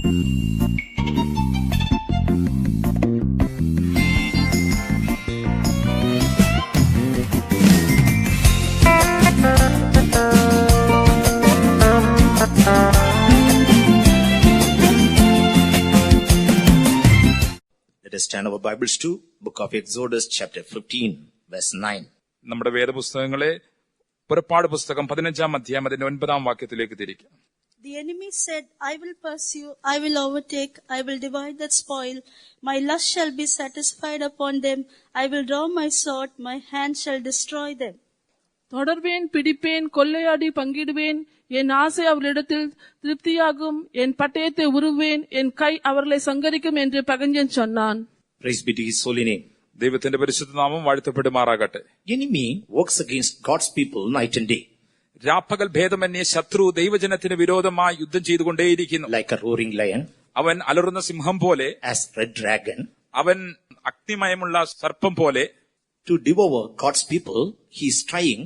Let us turn our Bibles to Book of Exodus, chapter 15, verse 9. നമ്മുടെ വേദപുസ്തകങ്ങളെ പുറപ്പാട് പുസ്തകം 15-ാം അധ്യായം അതിന്റെ 9-ാം വാക്യത്തിലേക്ക് തിരിക്കാം. The enemy said, I will pursue, I will overtake, I will divide that spoil. My lust shall be satisfied upon them. I will draw my sword, my hand shall destroy them. தொடர்வேன், பிடிப்பேன், கொள்ளையாடி பங்கிடுவேன். என் ஆசை அவர்களிடத்தில் திருப்தியாகும். என் பட்டயத்தை உருவேன், என் கை அவர்களை சங்கரிக்கும் என்று பகஞ்சன் சொன்னான். Praise be to his holy name. ദൈവത്തിന്റെ പരിശുദ്ധ നാമം വാഴ്ത്തപ്പെടുമാറാകട്ടെ. Enemy works against God's people night and day. രാപ്പകൽ ഭേദമന്യേ ശത്രു ദൈവജനത്തിന് വിരോധമായി യുദ്ധം ചെയ്തുകൊണ്ടേയിരിക്കുന്നു. Like a roaring lion, അവൻ അലറുന്ന സിംഹം പോലെ, as red dragon, അവൻ അഗ്നിമയമുള്ള സർപ്പം പോലെ to devour God's people. He is trying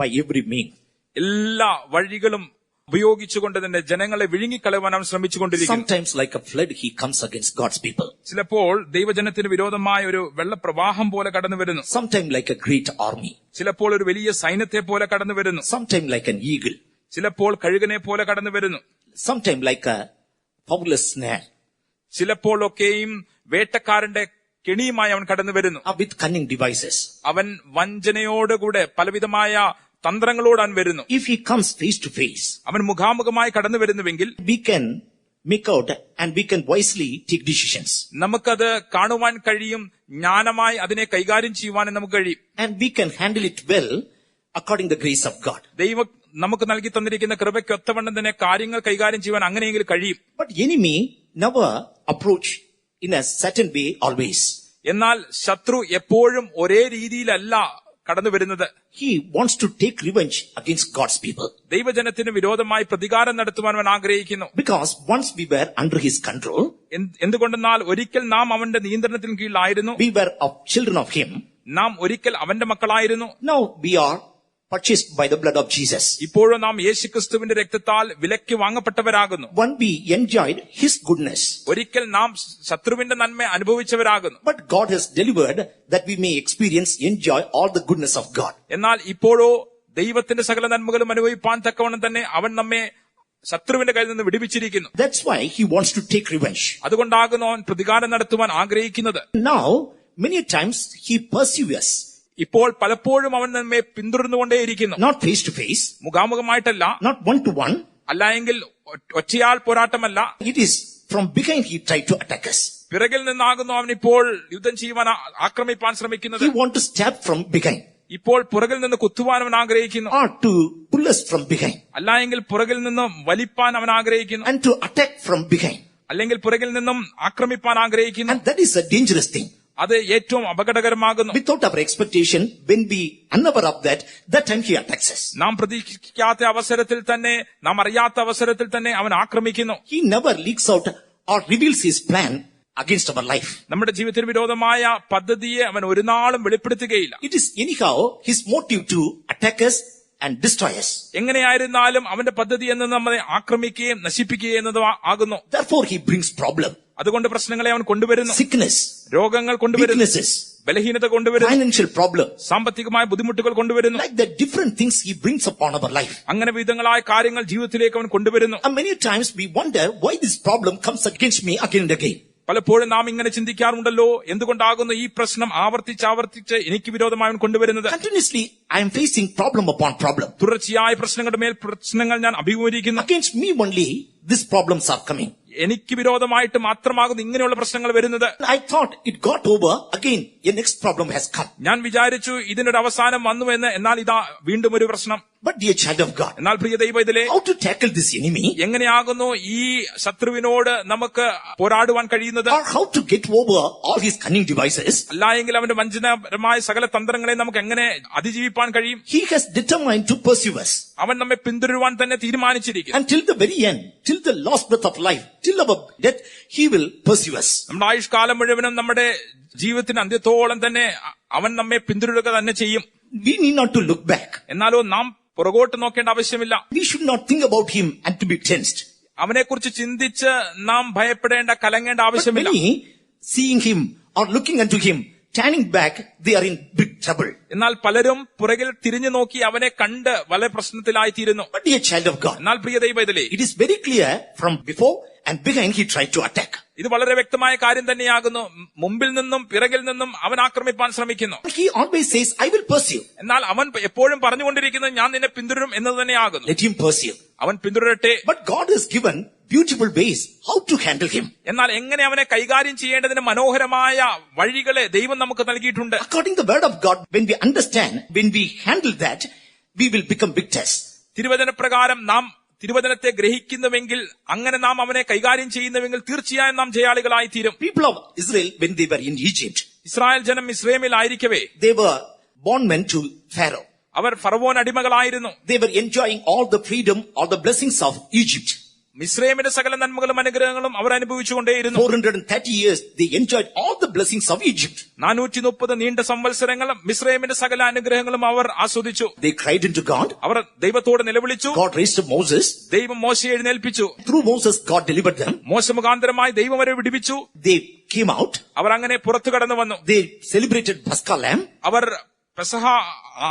by every means. എല്ലാ വഴികളും ഉപയോഗിച്ചുകൊണ്ട് തന്നെ ജനങ്ങളെ വിഴുങ്ങിക്കളയുവാൻ അവൻ ശ്രമിച്ചുകൊണ്ടിരിക്കുന്നു. Sometimes like a flood he comes against God's people. ചിലപ്പോൾ ദൈവജനത്തിന് വിരോധമായ ഒരു വെള്ളപ്രവാഹം പോലെ കടന്നു വരുന്നു. Sometimes like a great army. ചിലപ്പോൾ ഒരു വലിയ സൈന്യത്തെ പോലെ കടന്നു വരുന്നു. Sometimes like an eagle. ചിലപ്പോൾ കഴുകനെ പോലെ കടന്നു വരുന്നു. Sometimes like a fowler's snare. ചിലപ്പോഴൊക്കെയും വേട്ടക്കാരന്റെ കെണിയുമായി അവൻ കടന്നു വരുന്നു. With cunning devices. അവൻ വഞ്ചനയോടുകൂടെ പലവിധമായ തന്ത്രങ്ങളോട് അവൻ വരുന്നു. If he comes face to face, അവൻ മുഖാമുഖമായി കടന്നു വരുന്നുവെങ്കിൽ we can make out and we can wisely take decisions. നമുക്കത് കാണുവാൻ കഴിയും, ജ്ഞാനമായി അതിനെ കൈകാര്യം ചെയ്യുവാനും നമുക്ക് കഴിയും. And we can handle it well according to the grace of God. ദൈവം നമുക്ക് നൽകി തന്നിരിക്കുന്ന കൃപയ്ക്കൊത്തവണ്ണം തന്നെ കാര്യങ്ങൾ കൈകാര്യം ചെയ്യുവാൻ അങ്ങനെയെങ്കിലും കഴിയും. But enemy never approach in a certain way always. എന്നാൽ ശത്രു എപ്പോഴും ഒരേ രീതിയിലല്ല കടന്നു വരുന്നത്. He wants to take revenge against God's people. ദൈവജനത്തിന് വിരോധമായി പ്രതികാരം നടത്തുവാൻ അവൻ ആഗ്രഹിക്കുന്നു. Because once we were under his control, എന്തുകൊണ്ടെന്നാൽ ഒരിക്കൽ നാം അവന്റെ നിയന്ത്രണത്തിന് കീഴിലായിരുന്നു. we were of children of him. നാം ഒരിക്കൽ അവന്റെ മക്കളായിരുന്നു. Now we are purchased by the blood of Jesus. ഇപ്പോഴും നാം യേശുക്രിസ്തുവിന്റെ രക്തത്താൽ വിലയ്ക്ക് വാങ്ങപ്പെട്ടവരാകുന്നു. When we enjoyed his goodness, ഒരിക്കൽ നാം ശത്രുവിന്റെ നന്മ അനുഭവിച്ചവരാകുന്നു. but God has delivered that we may enjoy all the goodness of God. എന്നാൽ ഇപ്പോഴോ ദൈവത്തിന്റെ സകല നന്മകളും അനുഭവിപ്പാൻ തക്കവണ്ണം തന്നെ അവൻ നമ്മെ ശത്രുവിന്റെ കയ്യിൽ നിന്ന് വിടുവിച്ചിരിക്കുന്നു. That's why he wants to take revenge. അതുകൊണ്ടാകുന്നു അവൻ പ്രതികാരം നടത്തുവാൻ ആഗ്രഹിക്കുന്നത്. Now many times he pursues us. ഇപ്പോൾ പലപ്പോഴും അവൻ നമ്മെ പിന്തുടർന്നുകൊണ്ടേയിരിക്കുന്നു. Not face to face, മുഖാമുഖമായിട്ടല്ല, not one to one. അല്ല എങ്കിൽ ഒറ്റയാൾ പോരാട്ടമല്ല. It is from behind he tried to attack us. പിറകിൽ നിന്നാകുന്നു അവൻ ഇപ്പോൾ യുദ്ധം ചെയ്യുവാൻ ആക്രമിപ്പാൻ ശ്രമിക്കുന്നത്. He want to stab from behind. ഇപ്പോൾ പുറകിൽ നിന്ന് കുത്തുവാൻ അവൻ ആഗ്രഹിക്കുന്നു. Or to pull us from behind. അല്ല എങ്കിൽ പുറകിൽ നിന്നും വലിപ്പാൻ അവൻ ആഗ്രഹിക്കുന്നു. And to attack from behind. അല്ലെങ്കിൽ പുറകിൽ നിന്നും ആക്രമിപ്പാൻ ആഗ്രഹിക്കുന്നു. And that is a dangerous thing. അത് ഏറ്റവും അപകടകരമാകുന്നു. Without our expectation, when we unaware of that time he attacks us. നാം പ്രതീക്ഷിക്കാത്ത അവസരത്തിൽ തന്നെ, നാം അറിയാത്ത അവസരത്തിൽ തന്നെ അവൻ ആക്രമിക്കുന്നു. He never leaks out or reveals his plan against our life. നമ്മുടെ ജീവിതത്തിന് വിരോധമായ പദ്ധതിയെ അവൻ ഒരു നാളും വെളിപ്പെടുത്തുകയില്ല. It is anyhow his motive to attack us and destroy us. എങ്ങനെയായിരുന്നാലും അവന്റെ പദ്ധതി എന്ന് നമ്മളെ ആക്രമിക്കുകയും നശിപ്പിക്കുകയും എന്നതും ആകുന്നു. Therefore he brings problem. അതുകൊണ്ട് പ്രശ്നങ്ങളെ അവൻ കൊണ്ടുവരുന്നു. Sickness, രോഗങ്ങൾ കൊണ്ടുവരുന്നു, weaknesses, ബലഹീനത കൊണ്ടുവരുന്നു, financial problem. സാമ്പത്തികമായ ബുദ്ധിമുട്ടുകൾ കൊണ്ടുവരുന്നു. Like the different things he brings upon our life. അങ്ങനെ വിധങ്ങളായ കാര്യങ്ങൾ ജീവിതത്തിലേക്ക് അവൻ കൊണ്ടുവരുന്നു. And many times we wonder why this problem comes against me again and again. പലപ്പോഴും നാം ഇങ്ങനെ ചിന്തിക്കാറുണ്ടല്ലോ, എന്തുകൊണ്ടാകുന്നു ഈ പ്രശ്നം ആവർത്തിച്ച് എനിക്ക് വിരോധമായി അവൻ കൊണ്ടുവരുന്നത്. Continuously I am facing problem upon problem. തുടർച്ചയായ പ്രശ്നങ്ങളുടെ മേൽ പ്രശ്നങ്ങൾ ഞാൻ അഭിമുഖീകരിക്കുന്നു. Against me only these problems are coming. എനിക്ക് വിരോധമായിട്ട് മാത്രമാകുന്നു ഇങ്ങനെയുള്ള പ്രശ്നങ്ങൾ വരുന്നത്. I thought it got over, again a next problem has come. ഞാൻ വിചാരിച്ചു ഇതിനൊരു അവസാനം വന്നുവെന്ന്, എന്നാൽ ഇതാ വീണ്ടും ഒരു പ്രശ്നം. But dear child of God, എന്നാൽ പ്രിയ ദൈവത്തിലെ, how to tackle this enemy? എങ്ങനെയാകുന്നു ഈ ശത്രുവിനോട് നമുക്ക് പോരാടുവാൻ കഴിയുന്നത്? Or how to get over all his cunning devices? അല്ല എങ്കിൽ അവന്റെ വഞ്ചനപരമായ സകല തന്ത്രങ്ങളെ നമുക്ക് എങ്ങനെ അതിജീവിപ്പാൻ കഴിയും? He has determined to pursue us. അവൻ നമ്മെ പിന്തുടരുവാൻ തന്നെ തീരുമാനിച്ചിരിക്കുന്നു. Until the very end, till the last breath of life, till our death, he will pursue us. നമ്മുടെ ആയുഷ്കാലം മുഴുവനും നമ്മുടെ ജീവിതത്തിന് അന്ത്യത്തോളം തന്നെ അവൻ നമ്മെ പിന്തുടരുക തന്നെ ചെയ്യും. We need not to look back. എന്നാലോ നാം പുറകോട്ട് നോക്കേണ്ട ആവശ്യമില്ല. We should not think about him and to be tensed. അവനെക്കുറിച്ച് ചിന്തിച്ച് നാം ഭയപ്പെടേണ്ട, കലങ്ങേണ്ട But ആവശ്യമില്ല. many, seeing him or looking unto him, turning back, they are in big trouble. എന്നാൽ പലരും പുറകിൽ തിരിഞ്ഞു നോക്കി അവനെ കണ്ട് വളരെ പ്രശ്നത്തിലായിത്തീരുന്നു. But dear child of God, എന്നാൽ പ്രിയ ദൈവത്തിലെ, it is very clear from before and behind he tried to attack. ഇത് വളരെ വ്യക്തമായ കാര്യം തന്നെയാകുന്നു. മുമ്പിൽ നിന്നും പിറകിൽ നിന്നും അവൻ ആക്രമിപ്പാൻ ശ്രമിക്കുന്നു. He always says, I will pursue. എന്നാൽ അവൻ എപ്പോഴും പറഞ്ഞുകൊണ്ടിരിക്കുന്നത് ഞാൻ നിന്നെ പിന്തുടരും എന്നത് തന്നെയാകുന്നു. Let him pursue. അവൻ പിന്തുടരട്ടെ. But God has given beautiful ways how to handle him. എന്നാൽ എങ്ങനെ അവനെ കൈകാര്യം ചെയ്യേണ്ടതിന് മനോഹരമായ വഴികളെ ദൈവം നമുക്ക് നൽകിയിട്ടുണ്ട്. According to the word of God, when we understand, when we handle that, we will become victors. തിരുവചന പ്രകാരം നാം തിരുവചനത്തെ ഗ്രഹിക്കുന്നുവെങ്കിൽ, അങ്ങനെ നാം അവനെ കൈകാര്യം ചെയ്യുന്നുവെങ്കിൽ തീർച്ചയായും നാം ജയാളികളായി തീരും. People of Israel, when they were in Egypt, Israel ജനം മിസ്രൈമിലായിരിക്കവേ they were bondmen to Pharaoh. അവർ ഫറവോൻ അടിമകളായിരുന്നു. They were enjoying all the freedom, all the blessings of Egypt. മിസ്രൈമിന്റെ സകല നന്മകളും അനുഗ്രഹങ്ങളും അവർ അനുഭവിച്ചുകൊണ്ടേയിരുന്നു. 430 years, they enjoyed all the blessings of Egypt. 430 നീണ്ട സംവത്സരങ്ങളും മിസ്രൈമിന്റെ സകല അനുഗ്രഹങ്ങളും അവർ ആസ്വദിച്ചു. They cried unto God. അവർ ദൈവത്തോട് നിലവിളിച്ചു. God raised up Moses. ദൈവം മോശയെ എഴുന്നേൽപ്പിച്ചു. Through Moses, God delivered them. മോശ മുഖാന്തരമായി ദൈവം അവരെ വിടുവിച്ചു. They came out. അവർ അങ്ങനെ പുറത്തു കടന്നു വന്നു. They celebrated Paschal Lamb. അവർ പെസഹ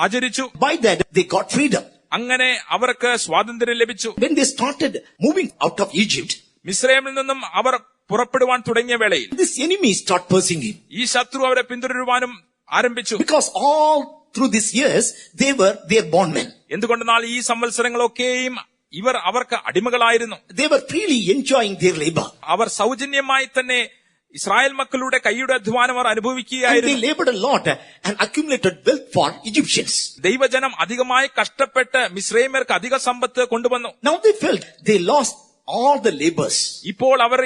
ആചരിച്ചു. By that, they got freedom. അങ്ങനെ അവർക്ക് സ്വാതന്ത്ര്യം ലഭിച്ചു. When they started moving out of Egypt, മിസ്രൈമിൽ നിന്നും അവർ പുറപ്പെടുവാൻ തുടങ്ങിയ വേളയിൽ this enemy start pursuing him. ഈ ശത്രു അവരെ പിന്തുടരുവാനും ആരംഭിച്ചു. Because all through these years, they were their bondmen. എന്തുകൊണ്ടെന്നാൽ ഈ സംവത്സരങ്ങളൊക്കെയും ഇവർ അവർക്ക് അടിമകളായിരുന്നു. They were freely enjoying their labor. അവർ സൗജന്യമായി തന്നെ ഇസ്രായേൽ മക്കളുടെ കൈയുടെ അധ്വാനം അവർ And they അനുഭവിക്കുകയായിരുന്നു. labored a lot and accumulated wealth for Egyptians. ദൈവജനം അധികമായി കഷ്ടപ്പെട്ട് മിസ്രൈമ്യർക്ക് അധിക സമ്പത്ത് കൊണ്ടുവന്നു. Now they felt they lost all the labors. ഇപ്പോൾ അവർ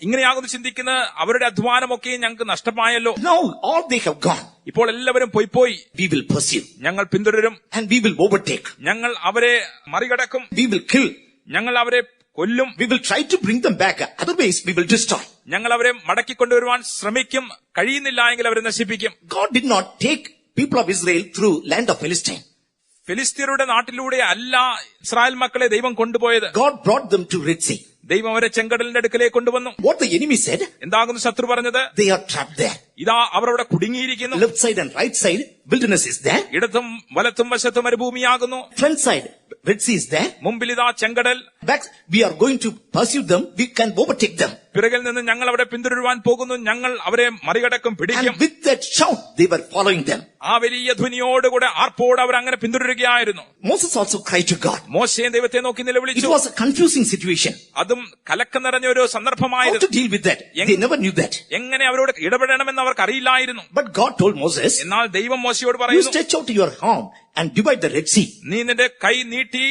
ഇങ്ങനെയാകുന്നു ചിന്തിക്കുന്നത്, അവരുടെ അധ്വാനമൊക്കെ ഞങ്ങൾക്ക് നഷ്ടമായല്ലോ. Now all they have gone. ഇപ്പോൾ എല്ലാവരും പോയി We will pursue ഞങ്ങൾ പിന്തുടരും, and we will overtake. ഞങ്ങൾ അവരെ മറികടക്കും, We will kill. ഞങ്ങൾ അവരെ കൊല്ലും, We will try to bring them back. Otherwise, we will destroy. ഞങ്ങൾ അവരെ മടക്കിക്കൊണ്ടുവരുവാൻ ശ്രമിക്കും, കഴിയുന്നില്ല എങ്കിൽ അവരെ നശിപ്പിക്കും. God did not take people of Israel through land of Philistine. ഫിലിസ്തീനരുടെ നാട്ടിലൂടെ അല്ല ഇസ്രായേൽ മക്കളെ ദൈവം കൊണ്ടുപോയത്. God brought them to Red Sea. ദൈവം അവരെ ചെങ്കടലിന്റെ അടുക്കലേക്ക് കൊണ്ടുവന്നു. What the enemy said, എന്താകുന്നു ശത്രു പറഞ്ഞത്? they are trapped there. ഇതാ അവർ അവിടെ കുടുങ്ങിയിരിക്കുന്നു. Left side and right side, wilderness is there. ഇടത്തും വലത്തും വശത്തും മരുഭൂമിയാകുന്നു. Front side, Red Sea is there. മുമ്പിൽ ഇതാ ചെങ്കടൽ. Back, we are going to pursue them. We can overtake them. പിറകിൽ നിന്ന് ഞങ്ങൾ അവിടെ പിന്തുടരുവാൻ പോകുന്നു, ഞങ്ങൾ അവരെ മറികടക്കും, പിടിക്കും. And with that shout, they were following them. ആ വലിയ ധ്വനിയോടുകൂടെ ആർപ്പോട് അവർ അങ്ങനെ പിന്തുടരുകയായിരുന്നു. Moses also cried to God. മോശയും ദൈവത്തെ നോക്കി It നിലവിളിച്ചു. was a confusing situation. അതും കലക്കം നിറഞ്ഞ ഒരു How സന്ദർഭമായിരുന്നു. to deal with that? They never knew that. എങ്ങനെ അവരോട് ഇടപെടണമെന്ന് അവർക്ക് അറിയില്ലായിരുന്നു. But God told Moses, എന്നാൽ ദൈവം മോശയോട് you പറയുന്നു, stretch out your arm and divide the Red Sea. നീ നിന്റെ കൈ നീട്ടി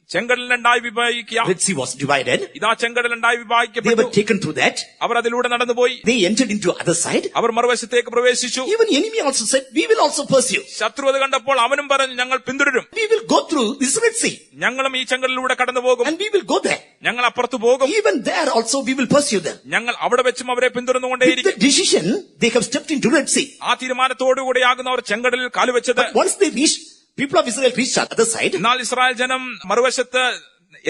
ചെങ്കടലിനുണ്ടായി വിഭാഗിക്കുക. Red Sea was divided. ഇതാ ചെങ്കടലുണ്ടായി They വിഭാഗിക്കപ്പെട്ടു. were taken through that. അവർ അതിലൂടെ നടന്നുപോയി. They entered into other side. അവർ മറുവശത്തേക്ക് പ്രവേശിച്ചു. Even enemy also said, we will also pursue. ശത്രു അത് കണ്ടപ്പോൾ അവനും പറഞ്ഞു, ഞങ്ങൾ പിന്തുടരും, We will go through this Red Sea ഞങ്ങളും ഈ ചെങ്കടലിലൂടെ കടന്നു പോകും, and we will go there. ഞങ്ങൾ അപ്പുറത്ത് പോകും, Even there also we will pursue them. ഞങ്ങൾ അവിടെ വെച്ചും അവരെ With പിന്തുടർന്നുകൊണ്ടേയിരിക്കും. the decision, they have stepped into Red Sea. ആ തീരുമാനത്തോടുകൂടിയാകുന്നു അവർ ചെങ്കടലിൽ കാലുവെച്ചത്. But once they reached, people of Israel reached the other side. എന്നാൽ ഇസ്രായേൽ ജനം മറുവശത്ത്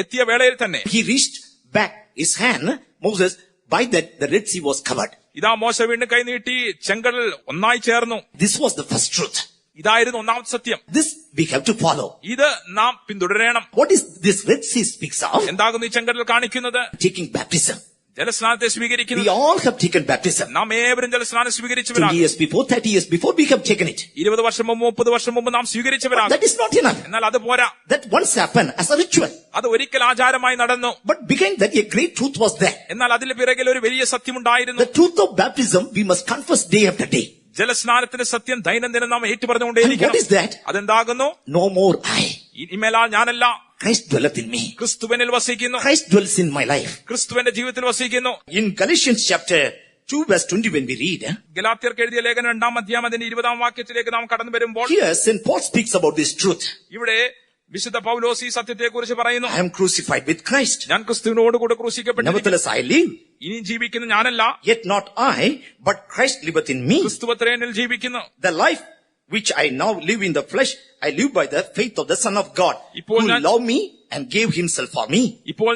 എത്തിയ വേളയിൽ തന്നെ He reached back his hand, Moses. By that, the Red Sea was covered. ഇതാ മോശ വീണ്ടും കൈ നീട്ടി ചെങ്കടൽ ഒന്നായി ചേർന്നു. This was the first truth. ഇതായിരുന്നു ഒന്നാമത്തെ സത്യം. This we have to follow. ഇത് നാം പിന്തുടരണം. What is this Red Sea speaks of? എന്താകുന്നു ഈ ചെങ്കടൽ കാണിക്കുന്നത്? Taking baptism. ജലസ്നാനത്തെ We സ്വീകരിക്കുന്നത്. all have taken baptism. നാം ഏവരും ജലസ്നാനം 20 സ്വീകരിച്ചവരാണ്. years before, 30 years before, we have taken it. 20 വർഷം മുമ്പ് 30 വർഷം മുമ്പ് നാം സ്വീകരിച്ചവരാണ്. That is not enough. എന്നാൽ അത് പോരാ. That once happened as a ritual. അത് ഒരിക്കൽ ആചാരമായി നടന്നു. But behind that, a great truth was there. എന്നാൽ അതിന് പിറകിൽ ഒരു വലിയ സത്യമുണ്ടായിരുന്നു. The truth of baptism, we must confess day after day. ജലസ്നാനത്തിന്റെ സത്യം ദൈനംദിനം നാം And what ഏറ്റുപറഞ്ഞുകൊണ്ടേയിരിക്കണം. is that? അതെന്താകുന്നു? No more I. ഇനിമേലാൽ ഞാനല്ല, Christ dwelleth in me. ക്രിസ്തുവിനിൽ വസിക്കുന്നു. Christ dwells in my life. ക്രിസ്തുവിന്റെ ജീവിതത്തിൽ വസിക്കുന്നു. In Galatians chapter 2 verse 20, when we read, ഗലാത്യർക്ക് എഴുതിയ ലേഖനം 2-ാം അധ്യായം അതിന്റെ 20-ാം വാക്യത്തിലേക്ക് നാം കടന്നു വരുമ്പോൾ here St. Paul speaks about this truth. ഇവിടെ വിശുദ്ധ പൗലോസ് ഈ സത്യത്തെക്കുറിച്ച് പറയുന്നു. I am crucified with Christ. ഞാൻ ക്രിസ്തുവിനോടുകൂടെ ക്രൂശിക്കപ്പെട്ടു. Nevertheless I live, ഇനി ജീവിക്കുന്ന ഞാനല്ല, yet not I, but Christ liveth in me. ക്രിസ്തുവത്രേ എന്നിൽ ജീവിക്കുന്നു. The life which I now live in the flesh, I live by the faith of the Son of God, ഇപ്പോൾ who ഞാൻ- loved me and gave himself for me. ഇപ്പോൾ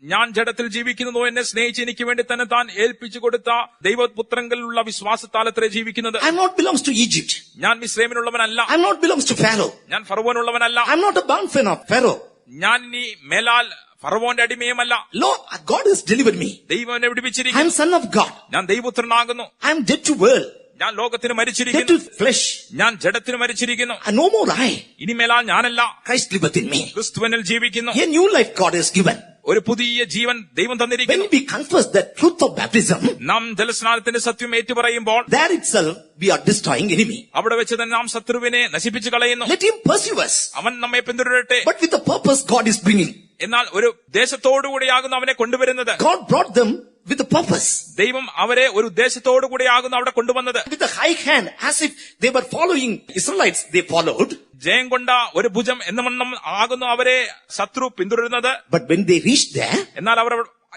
ഞാൻ ജഡത്തിൽ ജീവിക്കുന്നതോ എന്നെ സ്നേഹിച്ച് എനിക്ക് വേണ്ടി തന്നെ താൻ ഏൽപ്പിച്ചു കൊടുത്ത ദൈവപുത്രങ്ങളിലുള്ള വിശ്വാസത്താലത്രേ ജീവിക്കുന്നത്. I'm not belongs to Egypt. ഞാൻ മിസ്രൈമിനുള്ളവനല്ല. I'm not belongs to Pharaoh. ഞാൻ ഫറവോനുള്ളവനല്ല. I'm not a bondman of Pharaoh. ഞാൻ ഇനി മേലാൽ ഫറവോന്റെ അടിമയുമല്ല. Lord, God has delivered me. ദൈവം എന്നെ വിടുവിച്ചിരിക്കുന്നു. I'm son of God. ഞാൻ ദൈവപുത്രനാകുന്നു. I'm dead to world. ഞാൻ ലോകത്തിന് Dead മരിച്ചിരിക്കുന്നു. to flesh. ഞാൻ ജഡത്തിന് മരിച്ചിരിക്കുന്നു. And no more I. ഇനി മേലാൽ ഞാനല്ല, Christ liveth in me. ക്രിസ്തുവിനിൽ ജീവിക്കുന്നു. A new life God has given. ഒരു പുതിയ ജീവൻ ദൈവം When തന്നിരിക്കുന്നു. we confess the truth of baptism, നാം ജലസ്നാനത്തിന്റെ സത്യം ഏറ്റുപറയുമ്പോൾ there itself we are destroying enemy. അവിടെ വെച്ച് തന്നെ നാം ശത്രുവിനെ നശിപ്പിച്ചു കളയുന്നു. Let him pursue us. അവൻ നമ്മെ പിന്തുടരട്ടെ. But with the purpose God is bringing. എന്നാൽ ഒരു ഉദ്ദേശത്തോടുകൂടിയാകുന്നു അവനെ കൊണ്ടുവരുന്നത്. God brought them with a purpose. ദൈവം അവരെ ഒരു ഉദ്ദേശത്തോടുകൂടിയാകുന്നു അവിടെ കൊണ്ടുവന്നത്. With a high hand, as if they were following Israelites, they followed. ജയം കൊണ്ട ഒരു ഭുജം എന്ന വണ്ണം ആകുന്നു അവരെ ശത്രു പിന്തുടരുന്നത്. But when they reached there, എന്നാൽ അവർ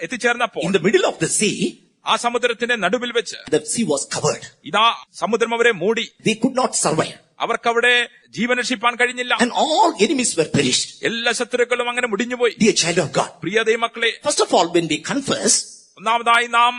എത്തിച്ചേർന്നപ്പോൾ in the middle of the sea, ആ സമുദ്രത്തിന്റെ നടുവിൽ വെച്ച് the sea was covered. ഇതാ സമുദ്രം അവരെ മൂടി. They could not survive. അവർക്കവിടെ ജീവൻ രക്ഷിപ്പാൻ കഴിഞ്ഞില്ല. And all enemies were perished. എല്ലാ ശത്രുക്കളും അങ്ങനെ മുടിഞ്ഞുപോയി. Dear child of God, പ്രിയ ദൈവമക്കളെ, first of all, when we confess, ഒന്നാമതായി നാം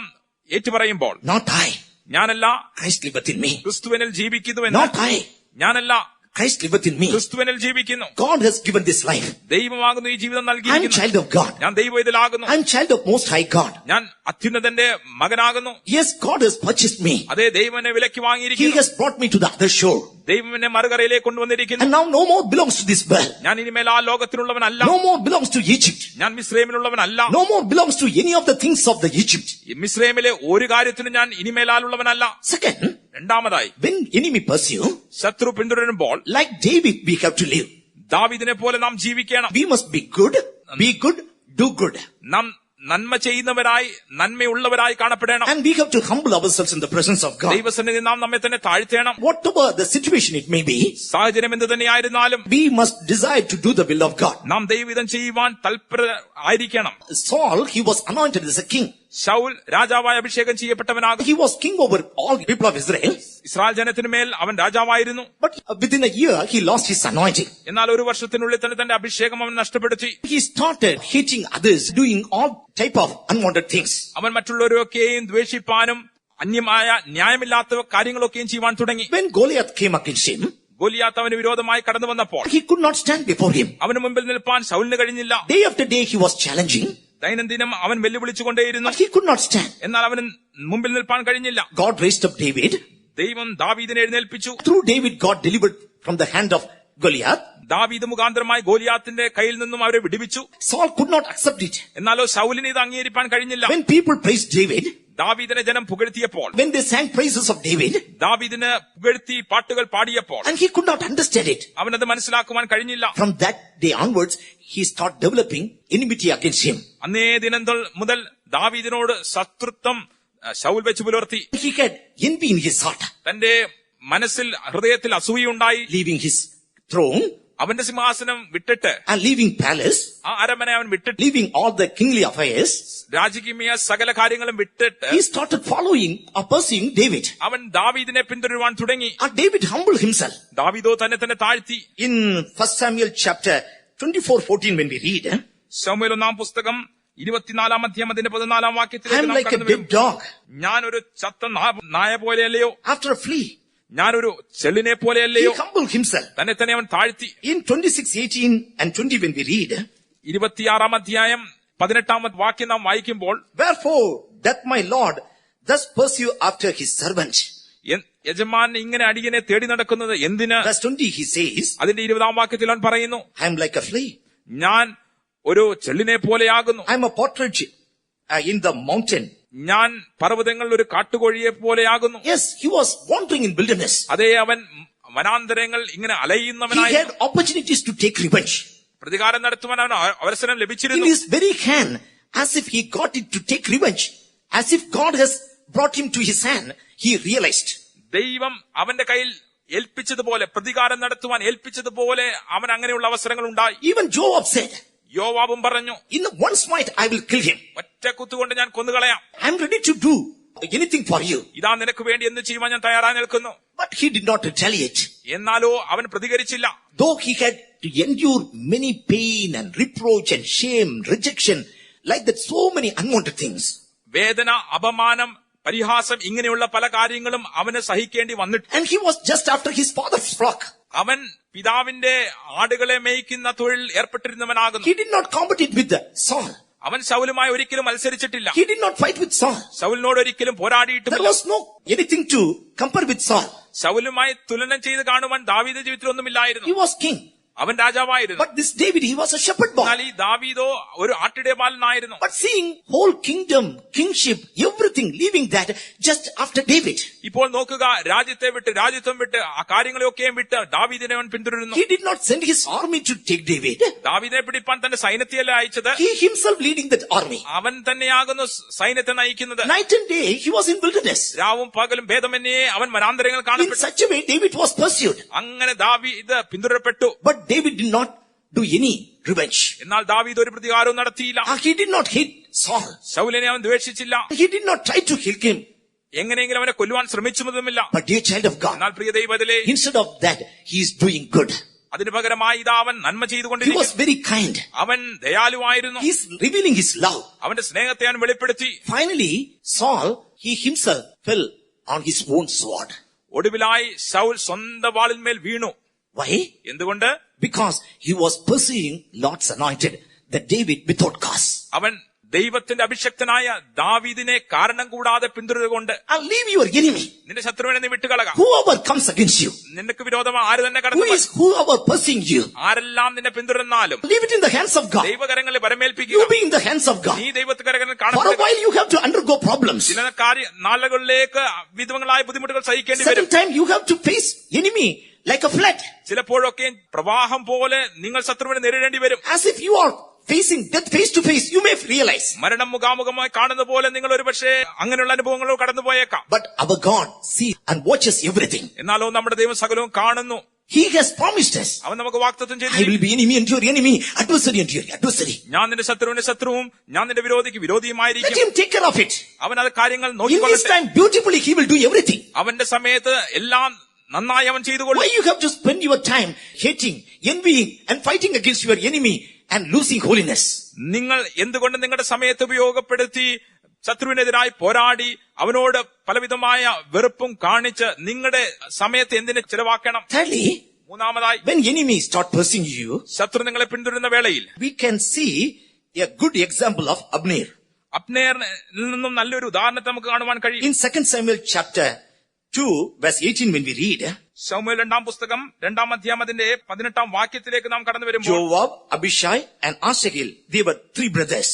ഏറ്റുപറയുമ്പോൾ not I, ഞാനല്ല, Christ liveth in me. ക്രിസ്തുവിനിൽ ജീവിക്കുന്നുവെന്ന്. Not I, ഞാനല്ല, Christ liveth in me. ക്രിസ്തുവിനിൽ ജീവിക്കുന്നു. God has given this life. ദൈവമാകുന്നു ഈ ജീവിതം I'm നൽകിയിരിക്കുന്നു. child of God. ഞാൻ ദൈവം ഇതിലാകുന്നു. I'm child of Most High God. ഞാൻ അത്യുന്നതന്റെ മകനാകുന്നു. Yes, God has purchased me. അതേ, ദൈവം എന്നെ വിലയ്ക്ക് He വാങ്ങിയിരിക്കുന്നു. has brought me to the other shore. ദൈവം എന്നെ മറുകരയിലേക്ക് കൊണ്ടുവന്നിരിക്കുന്നു. And now no more belongs to this world. ഞാൻ ഇനിമേൽ ആ ലോകത്തിനുള്ളവനല്ല. No more belongs to Egypt. ഞാൻ മിസ്രൈമിനുള്ളവനല്ല. No more belongs to any of the things of the Egypt. മിസ്രൈമിലെ ഒരു കാര്യത്തിനും ഞാൻ ഇനിമേലാലുള്ളവനല്ല. Second, രണ്ടാമതായി, when enemy pursue, ശത്രു പിന്തുടരുമ്പോൾ like David, we have to live. ദാവീദിനെ പോലെ നാം ജീവിക്കണം. We must be good, do good. നാം നന്മ ചെയ്യുന്നവരായി, നന്മയുള്ളവരായി കാണപ്പെടണം. And we have to humble ourselves in the presence of God. ദൈവസന്നിധി നാം നമ്മെ തന്നെ താഴ്ത്തേണം. Whatever the situation it may be, സാഹചര്യം എന്ത് തന്നെയായിരുന്നാലും we must desire to do the will of God. നാം ദൈവഹിതം ചെയ്യുവാൻ തൽപര ആയിരിക്കണം. Saul, he was anointed as a king. Saul രാജാവായി അഭിഷേകം ചെയ്യപ്പെട്ടവനാകും. He was king over all the people of Israel. Israel ജനത്തിനുമേൽ അവൻ രാജാവായിരുന്നു. But within a year, he lost his anointing. എന്നാൽ ഒരു വർഷത്തിനുള്ളിൽ തന്നെ തന്റെ അഭിഷേകം അവൻ നഷ്ടപ്പെടുത്തി. He started hating others, doing all type of unwanted things. അവൻ മറ്റുള്ളവരൊക്കെയും ദ്വേഷിപ്പാനും അന്യമായ ന്യായമില്ലാത്ത കാര്യങ്ങളൊക്കെയും ചെയ്യുവാൻ തുടങ്ങി. When Goliath came against him, Goliath അവന് വിരോധമായി കടന്നു വന്നപ്പോൾ he could not stand before him. അവന് മുമ്പിൽ നിൽപ്പാൻ ശൗലിന് കഴിഞ്ഞില്ല. Day after day, he was challenging, ദൈനംദിനം അവൻ വെല്ലുവിളിച്ചുകൊണ്ടേയിരുന്നു. but he could not stand. എന്നാൽ അവന് മുമ്പിൽ നിൽപ്പാൻ കഴിഞ്ഞില്ല. God raised up David. ദൈവം ദാവീദിനെ എഴുന്നേൽപ്പിച്ചു. Through David, God delivered from the hand of Goliath. ദാവീദ് മുഖാന്തരമായി ഗോലിയാത്തിന്റെ കയ്യിൽ നിന്നും അവരെ വിടുവിച്ചു. Saul could not accept it. എന്നാലോ ശൗലിന് ഇത് അംഗീകരിപ്പാൻ കഴിഞ്ഞില്ല. When people praised David, ദാവീദിനെ ജനം പുകഴ്ത്തിയപ്പോൾ, when they sang praises of David, ദാവീദിന് പുകഴ്ത്തി പാട്ടുകൾ പാടിയപ്പോൾ and he could not understand it. അവനത് മനസ്സിലാക്കുവാൻ കഴിഞ്ഞില്ല. From that day onwards, he started developing enmity against him. അന്നേ ദിനം മുതൽ ദാവീദിനോട് ശത്രുത്വം ശൗൽ വെച്ച് പുലർത്തി. He had envy in his heart, തന്റെ മനസ്സിൽ, ഹൃദയത്തിൽ അസൂയുണ്ടായി. leaving his throne അവന്റെ സിംഹാസനം വിട്ടിട്ട്, and leaving palace, ആ അരമന അവൻ വിട്ടിട്ട്, leaving all the kingly affairs, രാജകീയ സകല കാര്യങ്ങളും വിട്ടിട്ട് he started following or pursuing David. അവൻ ദാവീദിനെ പിന്തുടരുവാൻ തുടങ്ങി. And David humbled himself. ദാവീദോ തന്നെ താഴ്ത്തി. In 1 Samuel chapter 24:14, when we read, ശമൂവേൽ 1-ാം പുസ്തകം 24-ാം അധ്യായം അതിന്റെ 14-ാം I വാക്യത്തിലേക്ക് am നാം like a കടന്നു വരും. dead dog ഞാനൊരു ചത്ത നായ പോലെയല്ലയോ, after a flea. ഞാനൊരു ചെള്ളിനെ He പോലെയല്ലയോ. humbled himself. തന്നെ അവൻ താഴ്ത്തി. In 26:18 and 20, when we read, 26-ാം അധ്യായം 18-ാം വാക്യം നാം വായിക്കുമ്പോൾ, wherefore doth my Lord thus pursue after his servant? യജമാൻ ഇങ്ങനെ അടിയനെ തേടി നടക്കുന്നത് എന്തിന്? Verse 20, he says, അതിന്റെ 20-ാം വാക്യത്തിൽ അവൻ പറയുന്നു, I am like a flea. ഞാൻ ഒരു ചെള്ളിനെ പോലെയാകുന്നു. I am a partridge in the mountain. ഞാൻ പർവ്വതങ്ങളിൽ ഒരു കാട്ടുകോഴിയെ പോലെയാകുന്നു. Yes, he was wandering in wilderness. അതേ, അവൻ വനാന്തരങ്ങൾ ഇങ്ങനെ He അലയുന്നവനായി. had opportunities to take revenge. പ്രതികാരം നടത്തുവാൻ അവന് അവസരം In ലഭിച്ചിരുന്നു. his very hand, as if he got it to take revenge, as if God has brought him to his hand, he realized. ദൈവം അവന്റെ കയ്യിൽ ഏൽപ്പിച്ചതുപോലെ, പ്രതികാരം നടത്തുവാൻ ഏൽപ്പിച്ചതുപോലെ അവൻ അങ്ങനെയുള്ള അവസരങ്ങൾ ഉണ്ടായി. Even Joab said, യോവാബും പറഞ്ഞു, in one smite I will kill him. ഒറ്റ കുത്തുകൊണ്ട് ഞാൻ കൊന്നുകളയാം. I am ready to do anything for you. ഇതാ നിനക്ക് വേണ്ടി എന്ത് ചെയ്യുവാൻ ഞാൻ തയ്യാറായി നിൽക്കുന്നു. But he did not retaliate. എന്നാലോ അവൻ പ്രതികരിച്ചില്ല. Though he had to endure many pain and reproach and shame, rejection, like that so many unwanted things. വേദന, അപമാനം, പരിഹാസം ഇങ്ങനെയുള്ള പല കാര്യങ്ങളും അവന് സഹിക്കേണ്ടി വന്നിട്ട് And he was just after his father's flock. അവൻ പിതാവിന്റെ ആടുകളെ മേയ്ക്കുന്ന തൊഴിൽ ഏർപ്പെട്ടിരുന്നവനാകുന്നു. He did not compete with Saul. അവൻ ശൗലുമായി ഒരിക്കലും മത്സരിച്ചിട്ടില്ല. He did not fight with Saul. ശൗലിനോട് ഒരിക്കലും There പോരാടിയിട്ടുമില്ല. was no anything to compare with Saul. ശൗലുമായി തുലനം ചെയ്ത് കാണുവാൻ ദാവീദ് ജീവിതത്തിൽ ഒന്നുമില്ലായിരുന്നു. He was king. അവൻ രാജാവായിരുന്നു. But this David, he was a shepherd boy. എന്നാൽ ഈ ദാവീദോ ഒരു ആട്ടിടയപാലനായിരുന്നു. But seeing whole kingdom, kingship, everything, leaving that just after David. ഇപ്പോൾ നോക്കുക, രാജ്യത്വം വിട്ട് ആ കാര്യങ്ങളെയൊക്കെയും വിട്ട് ദാവീദിനെ അവൻ പിന്തുടരുന്നു. He did not send his army to take David. ദാവീദിനെ പിടിപ്പാൻ തന്റെ സൈന്യത്തെയല്ല അയച്ചത്. He himself leading that army. അവൻ തന്നെയാകുന്നു സൈന്യത്തെ നയിക്കുന്നത്. Night and day, he was in wilderness. രാവും പകലും ഭേദമന്യേ അവൻ വനാന്തരങ്ങൾ In കാണപ്പെട്ടു. such a way, David was pursued. അങ്ങനെ ദാവീദ് പിന്തുടരപ്പെട്ടു. But David did not do any revenge. എന്നാൽ ദാവീദ് ഒരു പ്രതികാരവും നടത്തിയില്ല. He did not hate Saul. ശൗലിനെ അവൻ ദ്വേഷിച്ചില്ല. He did not try to kill him. എങ്ങനെയെങ്കിലും അവനെ കൊല്ലുവാൻ ശ്രമിച്ചതുമില്ല. But dear child of God, എന്നാൽ പ്രിയ ദൈവത്തിലെ instead of that, he is doing good. അതിനു പകരമായി ഇതാ അവൻ നന്മ He was ചെയ്തുകൊണ്ടിരിക്കുന്നു. very kind. അവൻ ദയാലുവായിരുന്നു. He is revealing his love. അവന്റെ സ്നേഹത്തെ അവൻ വെളിപ്പെടുത്തി. Finally, Saul, he himself fell on his own sword. ഒടുവിലായി ശൗൽ സ്വന്തം വാളിന്മേൽ വീണു. Why? എന്തുകൊണ്ട്? Because he was pursuing Lord's anointed, the David without cause. അവൻ ദൈവത്തിന്റെ അഭിഷക്തനായ ദാവീദിനെ കാരണം കൂടാതെ പിന്തുടരുകൊണ്ട്. And leave your enemy. നിന്റെ ശത്രുവിനെ നീ വിട്ടുകളക. Whoever comes against you, നിനക്ക് വിരോധമായി ആര് തന്നെ കടന്നു whoever pursuing you, ആരെല്ലാം നിന്നെ പിന്തുടർന്നാലും leave it in the hands of God. ദൈവകരങ്ങളിൽ You പരമേൽപ്പിക്കുക. be in the hands of God. നീ ദൈവകരങ്ങളിൽ For a കാണപ്പെടുക. while you have to undergo problems. ചില നാളുകളിലേക്ക് വിധങ്ങളായ ബുദ്ധിമുട്ടുകൾ സഹിക്കേണ്ടി വരും. Certain time you have to face enemy like a flood. ചിലപ്പോഴൊക്കെ പ്രവാഹം പോലെ നിങ്ങൾ ശത്രുവിനെ നേരിടേണ്ടി വരും. As if you are facing death face to face, you may realize. മരണം മുഖാമുഖമായി കാണുന്ന പോലെ നിങ്ങൾ ഒരു പക്ഷേ അങ്ങനെയുള്ള അനുഭവങ്ങളോ കടന്നുപോയേക്കാം. But our God sees and watches everything. എന്നാലോ നമ്മുടെ ദൈവം സകലവും കാണുന്നു. He has promised us. അവൻ നമുക്ക് വാഗ്ദത്തം I ചെയ്തു, will be enemy unto your enemy, adversary unto your adversary. ഞാൻ നിന്റെ ശത്രുവിന്റെ ശത്രുവും ഞാൻ നിന്റെ വിരോധിക്ക് Let വിരോധിയുമായിരിക്കും. him take care of it. അവൻ അത് കാര്യങ്ങൾ In this നോക്കിക്കൊള്ളട്ടെ. time, beautifully he will do everything. അവന്റെ സമയത്ത് എല്ലാം നന്നായി അവൻ Why ചെയ്തുകൊള്ളും. you have to spend your time hating, envying and fighting against your enemy and losing holiness? നിങ്ങൾ എന്തുകൊണ്ട് നിങ്ങളുടെ സമയത്ത് ഉപയോഗപ്പെടുത്തി ശത്രുവിനെതിരായി പോരാടി അവനോട് പലവിധമായ വെറുപ്പും കാണിച്ച് നിങ്ങളുടെ സമയത്ത് എന്തിനെ ചിലവാക്കണം? Thirdly, മൂന്നാമതായി, when enemies start pursuing you, ശത്രു നിങ്ങളെ പിന്തുടരുന്ന വേളയിൽ we can see a good example of Abner. അബ്നേറിൽ നിന്നും നല്ലൊരു ഉദാഹരണത്തെ നമുക്ക് കാണുവാൻ കഴിയും. In 2 Samuel chapter 2 verse 18, when we read, ശമൂവേൽ 2-ാം പുസ്തകം 2-ാം അധ്യായം അതിന്റെ 18-ാം വാക്യത്തിലേക്ക് നാം കടന്നു വരുമ്പോൾ Joab, Abishai and Asahel, they were 3 brothers.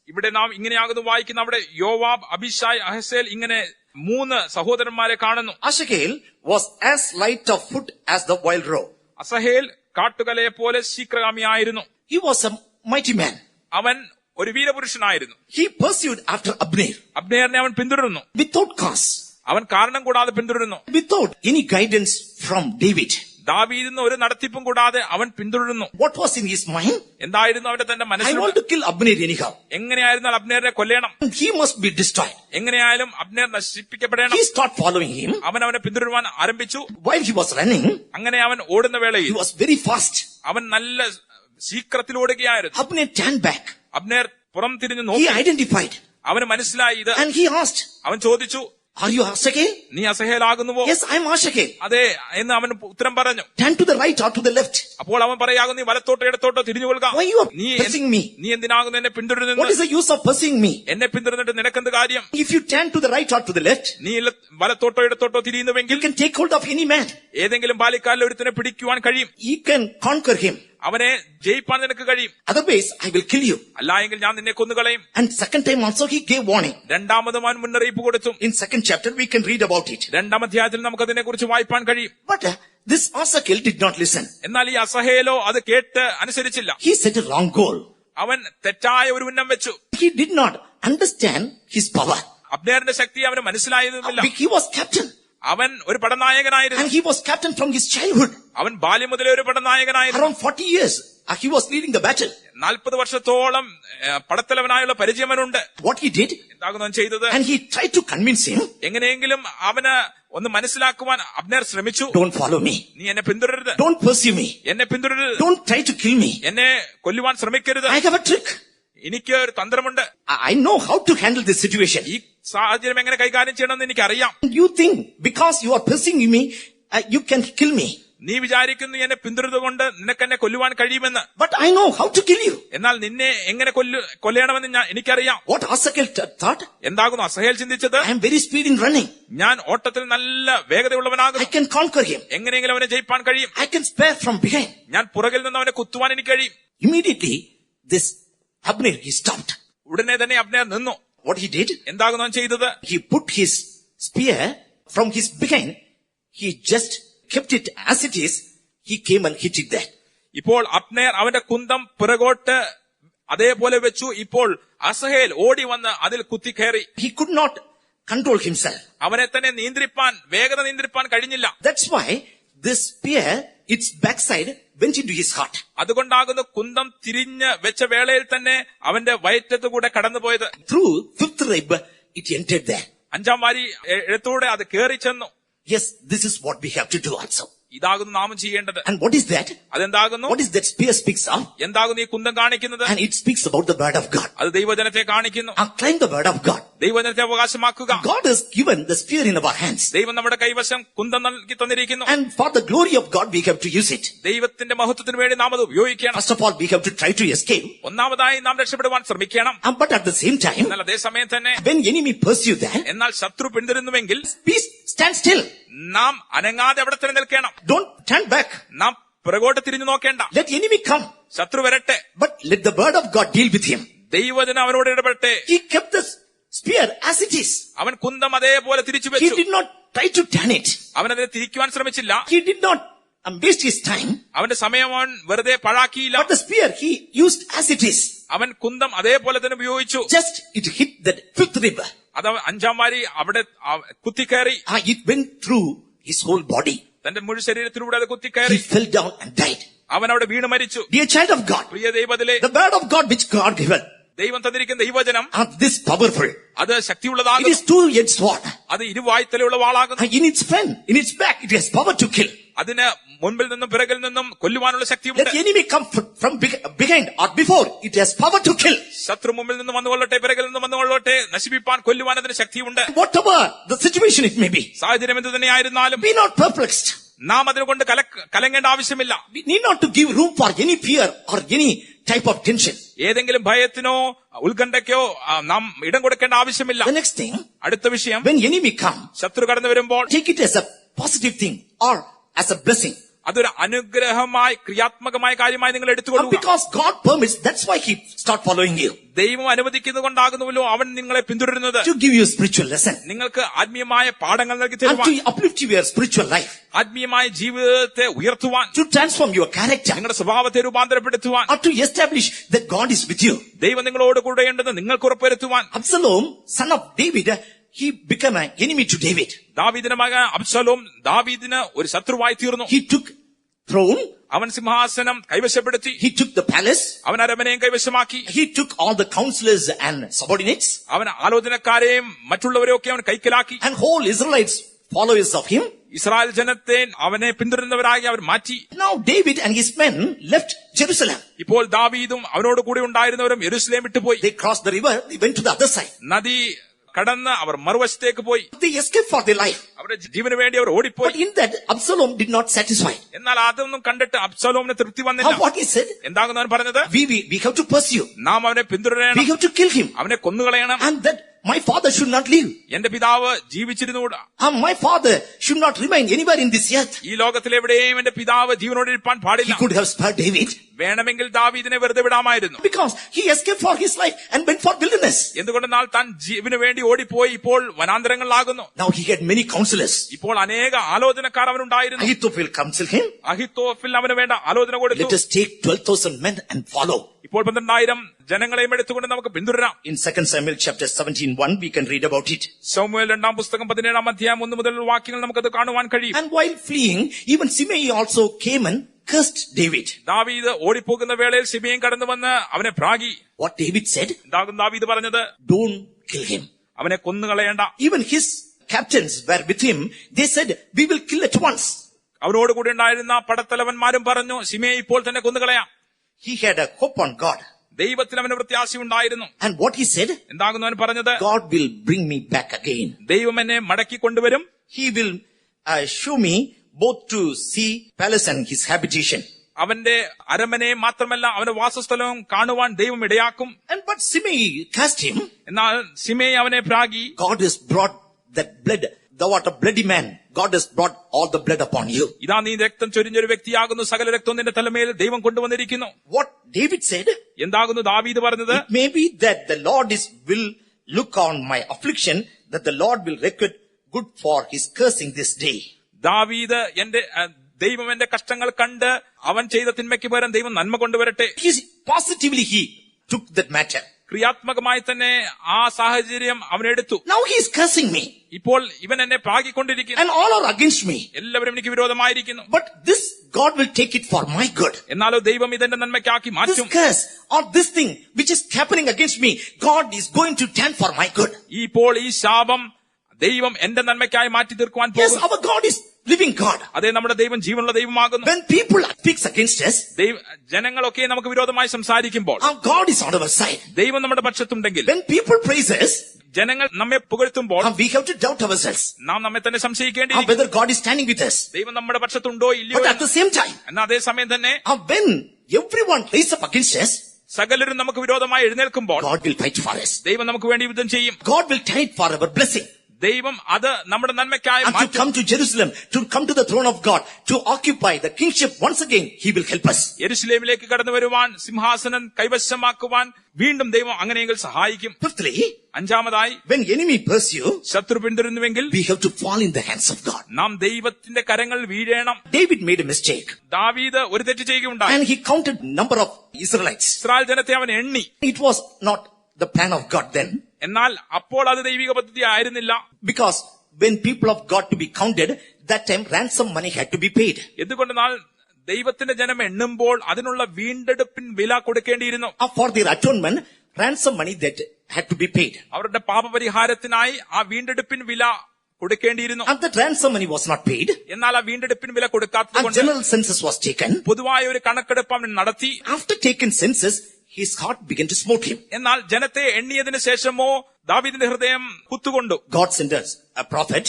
ഇവിടെ നാം ഇങ്ങനെയാകുന്നു വായിക്കുന്ന. അവിടെ യോവാബ്, അബിഷായ്, അഹസേൽ ഇങ്ങനെ 3 സഹോദരന്മാരെ കാണുന്നു. Asahel was as light of foot as the wild roe. അസഹേൽ കാട്ടുകലയെ പോലെ ശീഘ്രഗാമിയായിരുന്നു. He was a mighty man. അവൻ ഒരു വീരപുരുഷനായിരുന്നു. He pursued after Abner അബ്നേറിനെ അവൻ പിന്തുടരുന്നു. without cause, അവൻ കാരണം കൂടാതെ പിന്തുടരുന്നു. without any guidance from David. ദാവീദിന് ഒരു നടത്തിപ്പും കൂടാതെ അവൻ പിന്തുടരുന്നു. What was in his mind? എന്തായിരുന്നു അവന്റെ തന്റെ I മനസ്സിൽ? want to kill Abner anyhow. എങ്ങനെയായിരുന്നാൽ അബ്നേറിനെ കൊല്ലണം. He must be destroyed. എങ്ങനെയായാലും Abner നശിപ്പിക്കപ്പെടണം. He started following him. അവനെ പിന്തുടരുവാൻ ആരംഭിച്ചു. While he was running, അങ്ങനെ അവൻ ഓടുന്ന he വേളയിൽ was very fast. അവൻ നല്ല ശീഘ്രത്തിൽ ഓടുകയായിരുന്നു. Abner turned back. അബ്നേർ പുറം തിരിഞ്ഞു He നോക്കി. identified അവന് മനസ്സിലായി ഇത്. and he asked, അവൻ ചോദിച്ചു, are you Asahel? നീ അസഹേലാകുന്നുവോ? Yes, I am Asahel. അതെ എന്ന് അവൻ ഉത്തരം പറഞ്ഞു. Turn to the right or to the left. അപ്പോൾ അവൻ പറയാകുന്നു, നീ വലത്തോട്ടോ ഇടത്തോട്ടോ തിരിഞ്ഞു കൊള്ളുക. Why you are നീ pursuing me? നീ എന്തിനാകുന്നു എന്നെ What പിന്തുടരുന്നത്? is the use of pursuing me? എന്നെ പിന്തുടർന്നിട്ട് നിനക്കെന്ത് കാര്യം? If you turn to the right or to the left, നീ വലത്തോട്ടോ ഇടത്തോട്ടോ you തിരിയുന്നുവെങ്കിൽ can take hold of any man. ഏതെങ്കിലും ബാലിക്കാരിൽ ഒരുത്തിനെ പിടിക്കുവാൻ കഴിയും. You can conquer him. അവനെ ജയിപ്പാൻ നിനക്ക് കഴിയും. Otherwise, I will kill you. അല്ലായെങ്കിൽ ഞാൻ നിന്നെ കൊന്നുകളയും. And second time also he gave warning. രണ്ടാമതും അവൻ മുന്നറിയിപ്പ് കൊടുത്തു. In 2nd chapter we can read about it. 2-ാം അധ്യായത്തിൽ നമുക്ക് അതിനെ കുറിച്ച് വായിപ്പാൻ കഴിയും. But this Asahel did not listen. എന്നാൽ ഈ അസഹേലോ അത് കേട്ട് അനുസരിച്ചില്ല. He set a wrong goal. അവൻ തെറ്റായ ഒരു ഉന്നം വെച്ചു. He did not understand his power. അബ്നേറിന്റെ ശക്തി അവന് മനസ്സിലായതുമില്ല. He was captain. അവൻ ഒരു പടനായകനായിരുന്നു. And he was captain from his childhood. അവൻ ബാല്യം മുതലേ ഒരു പടനായകനായിരുന്നു. Around 40 years, he was leading the battle. 40 വർഷത്തോളം പടത്തലവനായുള്ള പരിചയമനുണ്ട്. What he did, എന്താകുന്നു അവൻ ചെയ്തത്? and he tried to convince him, എങ്ങനെയെങ്കിലും അവന് ഒന്ന് മനസ്സിലാക്കുവാൻ അബ്നേർ ശ്രമിച്ചു. don't follow me. നീ എന്നെ പിന്തുടരരുത്. Don't pursue me. എന്നെ പിന്തുടരരുത്. Don't try to kill me. എന്നെ കൊല്ലുവാൻ ശ്രമിക്കരുത്. I have a trick. എനിക്ക് ഒരു തന്ത്രമുണ്ട്. I know how to handle this situation. ഈ സാഹചര്യം എങ്ങനെ കൈകാര്യം ചെയ്യണമെന്ന് എനിക്കറിയാം. You think because you are pursuing me, you can kill me. നീ വിചാരിക്കുന്നു എന്നെ പിന്തുടരുന്നതുകൊണ്ട് നിനക്ക് എന്നെ കൊല്ലുവാൻ കഴിയുമെന്ന്. But I know how to kill you. എന്നാൽ നിന്നെ എങ്ങനെ കൊല്ലണമെന്ന് എനിക്കറിയാം. What Asahel thought? എന്താകുന്നു അസഹേൽ ചിന്തിച്ചത്? I am very speed in running. ഞാൻ ഓട്ടത്തിൽ നല്ല വേഗതയുള്ളവനാകുന്നു. I can conquer him. എങ്ങനെയെങ്കിലും അവനെ ജയിപ്പാൻ കഴിയും. I can spare from behind. ഞാൻ പുറകിൽ നിന്ന് അവനെ കുത്തുവാൻ എനിക്ക് കഴിയും. Immediately, this Abner, he stopped. ഉടനെ തന്നെ അബ്നേർ നിന്നു. What he did? എന്താകുന്നു അവൻ ചെയ്തത്? He put his spear from his behind. He just kept it as it is. He came and hit it there. ഇപ്പോൾ അബ്നേർ അവന്റെ കുന്തം പിറകോട്ട് അതേപോലെ വെച്ചു. ഇപ്പോൾ അസഹേൽ ഓടി വന്ന് അതിൽ കുത്തിക്കയറി. He could not control himself. അവനെ തന്നെ വേഗത നിയന്ത്രിപ്പാൻ കഴിഞ്ഞില്ല. That's why this spear, its backside went into his heart. അതുകൊണ്ടാകുന്നു കുന്തം തിരിഞ്ഞ് വെച്ച വേളയിൽ തന്നെ അവന്റെ വയറ്റത്തുകൂടെ കടന്നുപോയത്. Through fifth rib, it entered there. അഞ്ചാം വാരി എഴുത്തൂടെ അത് കയറി ചെന്നു. Yes, this is what we have to do also. ഇതാകുന്നു നാം ചെയ്യേണ്ടത്. And what is that? അതെന്താകുന്നു? What is that spear speaks of? എന്താകുന്നു ഈ കുന്തം കാണിക്കുന്നത്? And it speaks about the word of God. അത് ദൈവജനത്തെ കാണിക്കുന്നു. Acclaim the word of God. ദൈവജനത്തെ അവകാശമാക്കുക. God has given the spear in our hands. ദൈവം നമ്മുടെ കൈവശം കുന്തം നൽകി തന്നിരിക്കുന്നു. And for the glory of God, we have to use it. ദൈവത്തിന്റെ മഹത്വത്തിന് വേണ്ടി നാം അത് ഉപയോഗിക്കണം. First of all, we have to try to escape. ഒന്നാമതായി നാം രക്ഷപ്പെടുവാൻ ശ്രമിക്കണം. But at the same time, എന്നാൽ അതേ സമയം തന്നെ when enemy pursue that, എന്നാൽ ശത്രു പിന്തുടരുന്നുവെങ്കിൽ please stand still. നാം അനങ്ങാതെ അവിടെ തന്നെ നിൽക്കണം. Don't turn back. നാം പുറകോട്ട് തിരിഞ്ഞു നോക്കേണ്ട. Let enemy come. ശത്രു വരട്ടെ. But let the word of God deal with him. ദൈവജനം അവനോട് ഇടപെട്ടെ. He kept the spear as it is. അവൻ കുന്തം അതേപോലെ തിരിച്ചു He വെച്ചു. did not try to turn it. അവനതിനെ തിരിക്കുവാൻ ശ്രമിച്ചില്ല. He did not waste his time. അവന്റെ സമയം അവൻ വെറുതെ പഴാക്കിയില്ല. But the spear he used as it is. അവൻ കുന്തം അതേപോലെ തന്നെ ഉപയോഗിച്ചു. Just it hit that fifth rib. അത് അഞ്ചാം വാരി അവിടെ കുത്തിക്കയറി. It went through his whole body. തന്റെ മുഴു ശരീരത്തിലൂടെ അത് He കുത്തിക്കയറി. fell down and died. അവൻ അവിടെ വീണ് മരിച്ചു. Dear child of God, Priya ദൈവത്തിലെ the word of God which God given ദൈവം തന്നിരിക്കുന്ന ദൈവജനം are this powerful. അത് It ശക്തിയുള്ളതാകുന്നു. is two-edged sword. അത് ഇരുവായ്ത്തലയുള്ള വാളാകുന്നു. In its front, in its back, it has power to kill. അതിന് മുൻപിൽ നിന്നും പിറകിൽ നിന്നും കൊല്ലുവാനുള്ള ശക്തിയുണ്ട്. Let enemy come from behind or before, it has power to kill. ശത്രു മുമ്പിൽ നിന്ന് വന്നുകൊള്ളട്ടെ പിറകിൽ നിന്ന് വന്നുകൊള്ളട്ടെ നശിപ്പിപ്പാൻ കൊല്ലുവാൻ അതിന് ശക്തിയുണ്ട്. Whatever the situation it may be, സാഹചര്യം എന്ത് തന്നെയായിരുന്നാലും be not perplexed. നാം അതിനെക്കൊണ്ട് കലങ്ങേണ്ട ആവശ്യമില്ല. We need not to give room for any fear or any type of tension. ഏതെങ്കിലും ഭയത്തിനോ ഉത്കണ്ഠയ്ക്കോ നാം ഇടം കൊടുക്കേണ്ട ആവശ്യമില്ല. The next thing, അടുത്ത വിഷയം, when enemy come, ശത്രു കടന്നു വരുമ്പോൾ take it as a positive thing or as a blessing. അതൊരു അനുഗ്രഹമായി ക്രിയാത്മകമായ കാര്യമായി നിങ്ങൾ എടുത്തുകൊള്ളുക. Because God permits, that's why he start following you. ദൈവം അനുവദിക്കുന്നതുകൊണ്ടാകുന്നുവല്ലോ അവൻ നിങ്ങളെ പിന്തുടരുന്നത്. To give you a spiritual lesson. നിങ്ങൾക്ക് ആത്മീയമായ പാഠങ്ങൾ നൽകി And തരുവാൻ, to uplift your spiritual life. ആത്മീയമായ ജീവിതത്തെ ഉയർത്തുവാൻ, To transform your character. നിങ്ങളുടെ സ്വഭാവത്തെ രൂപാന്തരപ്പെടുത്തുവാൻ, Or to establish that God is with you. ദൈവം നിങ്ങളോട് കൂടെയുണ്ടെന്ന് നിങ്ങൾക്ക് ഉറപ്പുവരുത്തുവാൻ. Absalom, son of David, he became an enemy to David. ദാവീദിന്റെ മകൻ അബ്ശലോം ദാവീദിന് ഒരു ശത്രുവായി തീർന്നു. He took throne. അവൻ സിംഹാസനം കൈവശപ്പെടുത്തി. He took the palace. അവൻ അരമനയും കൈവശമാക്കി. He took all the counselors and subordinates. അവൻ ആലോചനക്കാരെയും മറ്റുള്ളവരെയും ഒക്കെ അവൻ കൈക്കലാക്കി. And whole Israelites, followers of him. Israel ജനത്തെ അവനെ പിന്തുടരുന്നവരായി അവർ മാറ്റി. Now David and his men left Jerusalem. ഇപ്പോൾ ദാവീദും അവനോട് കൂടെ ഉണ്ടായിരുന്നവരും യെരൂശലേം വിട്ടുപോയി. They crossed the river. They went to the other side. നദി കടന്ന് അവർ മറുവശത്തേക്ക് പോയി. They escaped for their life. അവരുടെ ജീവന് വേണ്ടി അവർ But ഓടിപ്പോയി. in that, Absalom did not satisfy. എന്നാൽ അതൊന്നും കണ്ടിട്ട് അബ്ശലോമിന് തൃപ്തി വന്നില്ല. What he said? എന്താകുന്നു അവൻ പറഞ്ഞത്? We have to pursue. നാം അവനെ We പിന്തുടരണം, have to kill him. അവനെ കൊന്നുകളയണം. And that my father should not live. എന്റെ പിതാവ് ജീവിച്ചിരുന്നുകൂടാ. And my father should not remain anywhere in this earth. ഈ ലോകത്തിലെവിടെയും എന്റെ പിതാവ് ജീവനോടിരിപ്പാൻ He പാടില്ല. could have spared David. വേണമെങ്കിൽ ദാവീദിനെ വെറുതെ വിടാമായിരുന്നു. Because he escaped for his life and went for wilderness. എന്തുകൊണ്ടെന്നാൽ താൻ ജീവന് വേണ്ടി ഓടിപ്പോയി ഇപ്പോൾ വനാന്തരങ്ങളിലാകുന്നു. Now he had many counselors. ഇപ്പോൾ അനേക ആലോചനക്കാർ അവനുണ്ടായിരുന്നു. Ahithophel counseled him. അഹിത്തോഫിൽ അവന് വേണ്ട ആലോചന Let കൊടുത്തു. us take 12,000 men and follow. ഇപ്പോൾ 12,000 ജനങ്ങളെയും എടുത്തുകൊണ്ട് നമുക്ക് പിന്തുടരാം. In 2 Samuel chapter 17:1, we can read about it. ശമൂവേൽ 2-ാം പുസ്തകം 17-ാം അധ്യായം 1 മുതൽ വാക്യങ്ങൾ നമുക്കത് കാണുവാൻ കഴിയും. And while fleeing, even Shimei also came and cursed David. ദാവീദ് ഓടിപ്പോകുന്ന വേളയിൽ ശിമെയും കടന്നു വന്ന് അവനെ പ്രാഗി. What David said? എന്താകും ദാവീദ് പറഞ്ഞത്? Don't kill him. അവനെ കൊന്നുകളയണ്ട. Even his captains were with him. They said, we will kill at once. അവനോട് കൂടെ ഉണ്ടായിരുന്ന പടത്തലവന്മാരും പറഞ്ഞു, ശിമെയെ ഇപ്പോൾ തന്നെ കൊന്നുകളയാം. He had a hope on God. ദൈവത്തിൽ അവന് പ്രത്യാശയുണ്ടായിരുന്നു. And what he said? എന്താകുന്നു അവൻ പറഞ്ഞത്? God will bring me back again. ദൈവം എന്നെ മടക്കി കൊണ്ടുവരും. He will show me both to see palace and his habitation. അവന്റെ അരമനയെ മാത്രമല്ല അവന്റെ വാസസ്ഥലവും കാണുവാൻ ദൈവം ഇടയാക്കും. But Shimei cast him. എന്നാൽ ശിമെയി അവനെ പ്രാഗി. God has brought that blood. Thou art a bloody man. God has brought all the blood upon you. ഇതാ നീ രക്തം ചൊരിഞ്ഞൊരു വ്യക്തിയാകുന്നു, സകല രക്തവും നിന്റെ തലമേൽ ദൈവം കൊണ്ടുവന്നിരിക്കുന്നു. What David said? എന്താകുന്നു ദാവീദ് പറഞ്ഞത്? It may be that the Lord will look on my affliction, that the Lord will record good for his cursing this day. ദാവീദ് ദൈവം എന്റെ കഷ്ടങ്ങൾ കണ്ട് അവൻ ചെയ്ത തിന്മയ്ക്ക് പകരം ദൈവം നന്മ കൊണ്ടുവരട്ടെ. Positively he took that matter. ക്രിയാത്മകമായി തന്നെ ആ സാഹചര്യം അവനെടുത്തു. Now he is cursing me. ഇപ്പോൾ ഇവൻ എന്നെ പ്രാഗിക്കൊണ്ടിരിക്കുന്നു. And all are against me. എല്ലാവരും എനിക്ക് വിരോധമായിരിക്കുന്നു. But this God will take it for my good. എന്നാലോ ദൈവം ഇതെന്റെ നന്മയ്ക്കാക്കി This മാറ്റും. curse or this thing which is happening against me, God is going to turn for my good. ഇപ്പോൾ ഈ ശാപം ദൈവം എന്റെ നന്മയ്ക്കായി മാറ്റി തീർക്കുവാൻ Yes, പോകും. our God is living God. അതേ നമ്മുടെ ദൈവം ജീവനുള്ള ദൈവമാകുന്നു. When people speaks against us, ജനങ്ങളൊക്കെ നമുക്ക് വിരോധമായി സംസാരിക്കുമ്പോൾ our God is on our side. ദൈവം നമ്മുടെ പക്ഷത്തുണ്ടെങ്കിൽ, When people praise us, ജനങ്ങൾ നമ്മെ പുകഴ്ത്തുമ്പോൾ we have to doubt ourselves. നാം നമ്മെ തന്നെ സംശയിക്കേണ്ടിയിരിക്കും. Whether God is standing with us. ദൈവം നമ്മുടെ പക്ഷത്തുണ്ടോ ഇല്ലയോ But at the same time, എന്നാൽ അതേ സമയം തന്നെ when everyone raises up against us, സകലരും നമുക്ക് വിരോധമായി എഴുന്നേൽക്കുമ്പോൾ God will fight for us. ദൈവം നമുക്ക് വേണ്ടി യുദ്ധം ചെയ്യും. God will turn it for our blessing. ദൈവം അത് നമ്മുടെ നന്മയ്ക്കായി And to come to Jerusalem, to come to the throne of God, to occupy the kingship once again, he will help us. യെരുശലേമിലേക്ക് കടന്നു വരുവാൻ, സിംഹാസനം കൈവശമാക്കുവാൻ വീണ്ടും ദൈവം അങ്ങനെയെങ്കിൽ സഹായിക്കും. Fifthly, അഞ്ചാമതായി, when enemy pursue, ശത്രു പിന്തുടരുന്നുവെങ്കിൽ we have to fall in the hands of God. നാം ദൈവത്തിന്റെ കരങ്ങൾ വീഴണം. David made a mistake. ദാവീദ് ഒരു തെറ്റ് ചെയ്യുകയുണ്ടായി. And he counted number of Israelites. Israel ജനത്തെ അവൻ എണ്ണി. It was not the plan of God then. എന്നാൽ അപ്പോൾ അത് ദൈവിക പദ്ധതി ആയിരുന്നില്ല. Because when people of God to be counted, that time ransom money had to be paid. എന്തുകൊണ്ടെന്നാൽ ദൈവത്തിന്റെ ജനം എണ്ണുമ്പോൾ അതിനുള്ള വീണ്ടെടുപ്പിൻ വില കൊടുക്കേണ്ടിയിരുന്നു. For their atonement, ransom money that had to be paid. അവരുടെ പാപപരിഹാരത്തിനായി ആ വീണ്ടെടുപ്പിൻ വില കൊടുക്കേണ്ടിയിരുന്നു. And that ransom money was not paid. എന്നാൽ ആ വീണ്ടെടുപ്പിൻ വില And കൊടുക്കാത്തതുകൊണ്ട് general census was taken. പൊതുവായ ഒരു കണക്കെടുപ്പ് അവൻ നടത്തി. After taken census, his heart began to smote him. എന്നാൽ ജനത്തെ എണ്ണിയതിനു ശേഷമോ ദാവീദിന്റെ ഹൃദയം കുത്തുകൊണ്ടു. God sent us a prophet.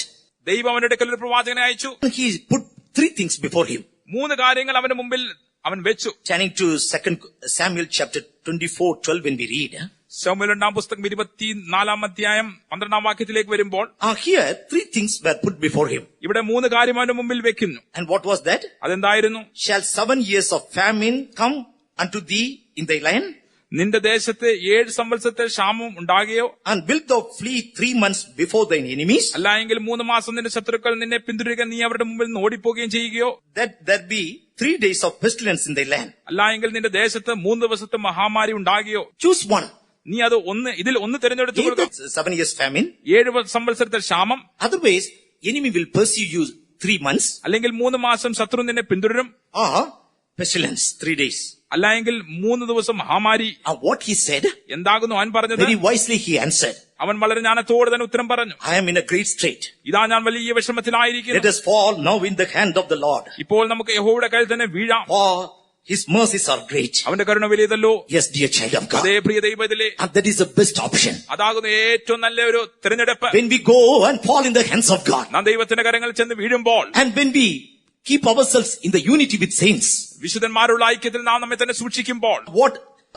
ദൈവം അവന്റെ അടുക്കൽ ഒരു പ്രവാചകനെ അയച്ചു. He put three things before him. 3 കാര്യങ്ങൾ അവന്റെ മുമ്പിൽ അവൻ വെച്ചു. Turning to 2 Samuel chapter 24:12 when we read. ശമൂവേൽ 2 പുസ്തകം 24 അധ്യായം 12 വാക്യത്തിലേക്ക് വരുമ്പോൾ Here 3 things were put before him. ഇവിടെ 3 കാര്യം അവന്റെ മുമ്പിൽ വെക്കുന്നു. And what was that? അതെന്തായിരുന്നു? Shall 7 years of famine come unto thee in thy land? നിന്റെ ദേശത്ത് 7 സംവത്സരത്തെ ക്ഷാമം ഉണ്ടാകുകയോ, And wilt thou flee 3 months before thine enemies? അല്ലായെങ്കിൽ 3 മാസം നിന്റെ ശത്രുക്കൾ നിന്നെ പിന്തുടരുക, നീ അവരുടെ മുമ്പിൽ നിന്ന് ഓടിപ്പോകുകയും ചെയ്യുകയോ, That there be 3 days of pestilence in thy land. അല്ലായെങ്കിൽ നിന്റെ ദേശത്ത് 3 ദിവസത്തെ മഹാമാരി ഉണ്ടാകുകയോ, Choose one. നീ അത് ഇതിൽ ഒന്ന് തിരഞ്ഞെടുത്തു Either 7 years famine, 7 സംവത്സരത്തെ ക്ഷാമം, otherwise enemy will pursue you 3 months, അല്ലെങ്കിൽ 3 മാസം ശത്രു നിന്നെ പിന്തുടരും, or pestilence 3 days. അല്ലായെങ്കിൽ 3 ദിവസം മഹാമാരി. And what he said, എന്താകുന്നു അവൻ പറഞ്ഞത്? very wisely he answered, അവൻ വളരെ ജ്ഞാനത്തോടെ തന്നെ ഉത്തരം പറഞ്ഞു. I am in a great strait. ഇതാ ഞാൻ വലിയ വിഷമത്തിലായിരിക്കുന്നു. Let us fall now in the hand of the Lord. ഇപ്പോൾ നമുക്ക് യഹോവയുടെ കയ്യിൽ തന്നെ വീഴാം. For his mercies are great. അവന്റെ കരുണ വലിയതല്ലോ. Yes, dear child of God. അതേ പ്രിയ ദൈവത്തിലെ, And that is the best option. അതാകുന്നു ഏറ്റവും നല്ല ഒരു തിരഞ്ഞെടുപ്പ്. When we go and fall in the hands of God. നാം ദൈവത്തിന്റെ കരങ്ങളിൽ ചെന്ന് വീഴുമ്പോൾ, And when we keep ourselves in the unity with saints. വിശുദ്ധന്മാരുള്ള ഐക്യത്തിൽ നാം നമ്മെ തന്നെ സൂക്ഷിക്കുമ്പോൾ, What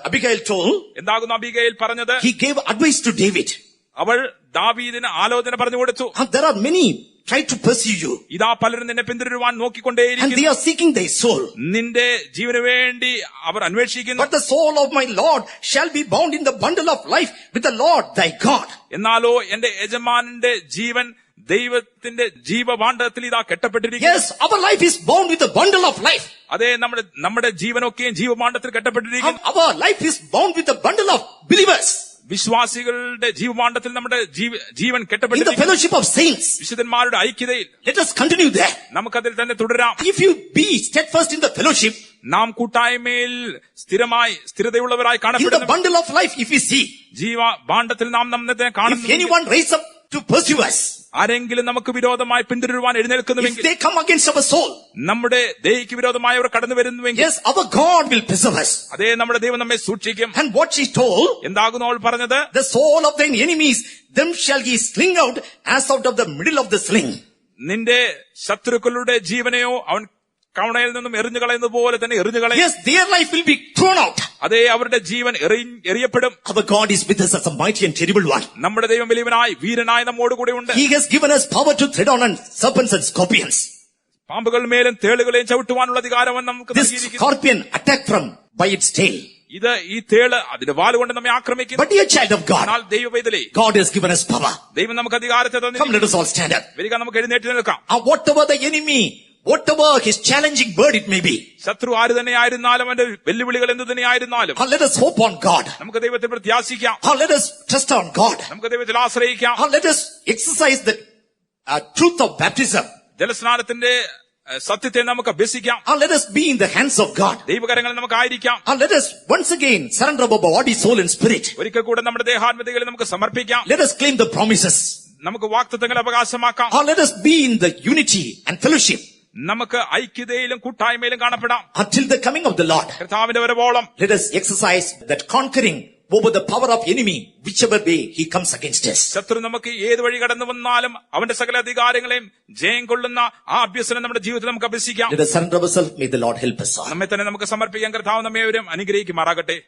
Abigail told, എന്താകുന്നു അബീഗയിൽ പറഞ്ഞത്? he gave advice to David. അവൾ ദാവീദിന് ആലോചന പറഞ്ഞു കൊടുത്തു. And there are many try to pursue you. ഇതാ പലരും നിന്നെ പിന്തുടരുവാൻ And നോക്കിക്കൊണ്ടേയിരിക്കുന്നു. they are seeking thy soul. നിന്റെ ജീവന് വേണ്ടി അവർ അന്വേഷിക്കുന്നു. But the soul of my Lord shall be bound in the bundle of life with the Lord thy God. എന്നാലോ എന്റെ യജമാനന്റെ ജീവൻ ദൈവത്തിന്റെ ജീവഭാണ്ഡത്തിൽ ഇതാ കെട്ടപ്പെട്ടിരിക്കുന്നു. Yes, our life is bound with the bundle of life. അതേ, നമ്മുടെ ജീവനൊക്കെയും ജീവഭാണ്ഡത്തിൽ കെട്ടപ്പെട്ടിരിക്കുന്നു. Our life is bound with the bundle of believers. വിശ്വാസികളുടെ ജീവഭാണ്ഡത്തിൽ നമ്മുടെ ജീവൻ In the കെട്ടപ്പെട്ടിരിക്കുന്നു. fellowship of saints. വിശുദ്ധന്മാരുടെ ഐക്യതയിൽ Let us continue there. നമുക്കതിൽ തന്നെ തുടരാം. If you be steadfast in the fellowship, നാം കൂട്ടായ്മയിൽ സ്ഥിരതയുള്ളവരായി in the കാണപ്പെടുന്നു. bundle of life, if we see, ജീവഭാണ്ഡത്തിൽ നാം നമ്മെ if കാണുന്നു. anyone raise up to pursue us, ആരെങ്കിലും നമുക്ക് വിരോധമായി പിന്തുടരുവാൻ if എഴുന്നേൽക്കുന്നുവെങ്കിൽ, they come against our soul, നമ്മുടെ ദേഹിക്ക് വിരോധമായി അവർ കടന്നു വരുന്നുവെങ്കിൽ, yes, our God will preserve us. അതേ നമ്മുടെ ദൈവം നമ്മെ സൂക്ഷിക്കും. And what she told, എന്താകുന്നു അവൾ പറഞ്ഞത്? the soul of thine enemies, them shall ye sling out as out of the middle of the sling. നിന്റെ ശത്രുക്കളുടെ ജീവനെയോ അവൻ കവണയിൽ നിന്നും എറിഞ്ഞു കളയുന്നത് പോലെ തന്നെ എറിഞ്ഞു കളയും. Yes, their life will be thrown out. അതേ അവരുടെ ജീവൻ എറിയപ്പെടും. Our God is with us as a mighty and terrible one. നമ്മുടെ ദൈവം വലിയവനായി വീരനായി നമ്മോട് കൂടെ ഉണ്ട്. He has given us power to tread on serpents and scorpions. പാമ്പുകൾ മേലും തേളുകളെയും ചവിട്ടുവാനുള്ള അധികാരം അവൻ നമുക്ക് This നൽകിയിരിക്കുന്നു. scorpion attacked from by its tail. ഇത് ഈ തേള് അതിന്റെ വാലുകൊണ്ട് നമ്മെ ആക്രമിക്കുന്നു. But dear child of God, എന്നാൽ ദൈവ പൈതലേ, God has given us power. ദൈവം നമുക്ക് അധികാരത്തെ Come, തന്നിരിക്കുന്നു. let us all stand up. വരിക, നമുക്ക് എഴുന്നേറ്റ് നിൽക്കാം. Whatever the enemy, whatever his challenging word it may be, ശത്രു ആര് തന്നെ ആയിരുന്നാലും അവന്റെ വെല്ലുവിളികൾ എന്ത് തന്നെ ആയിരുന്നാലും let us hope on God. നമുക്ക് ദൈവത്തിൽ പ്രത്യാശിക്കാം. Let us trust on God. നമുക്ക് ദൈവത്തിൽ ആശ്രയിക്കാം. Let us exercise the truth of baptism. ജലസ്നാനത്തിന്റെ സത്യത്തെ നമുക്ക് അഭ്യസിക്കാം. Let us be in the hands of God. ദൈവകരങ്ങളിൽ നമുക്ക് ആയിരിക്കാം. Let us once again surrender our body, soul and spirit. ഒരിക്കൽ കൂടെ നമ്മുടെ ദേഹാത്മതകളെ നമുക്ക് സമർപ്പിക്കാം. Let us claim the promises. നമുക്ക് വാഗ്ദത്തങ്ങൾ അവകാശമാക്കാം. Let us be in the unity and fellowship നമുക്ക് ഐക്യതയിലും കൂട്ടായ്മയിലും കാണപ്പെടാം. until the coming of the Lord. കർത്താവിന്റെ വരവോളം Let us exercise that conquering over the power of enemy, whichever way he comes against us. ശത്രു നമുക്ക് ഏത് വഴി കടന്നു വന്നാലും അവന്റെ സകല അധികാരങ്ങളെയും ജയം കൊള്ളുന്ന ആ അഭ്യസനം നമ്മുടെ ജീവിതത്തിൽ നമുക്ക് അഭ്യസിക്കാം. Let us surrender ourselves. May the Lord help us all. നമ്മെ തന്നെ നമുക്ക് സമർപ്പിക്കാൻ കർത്താവ് നമ്മെ അനുഗ്രഹിക്കുമാറാകട്ടെ.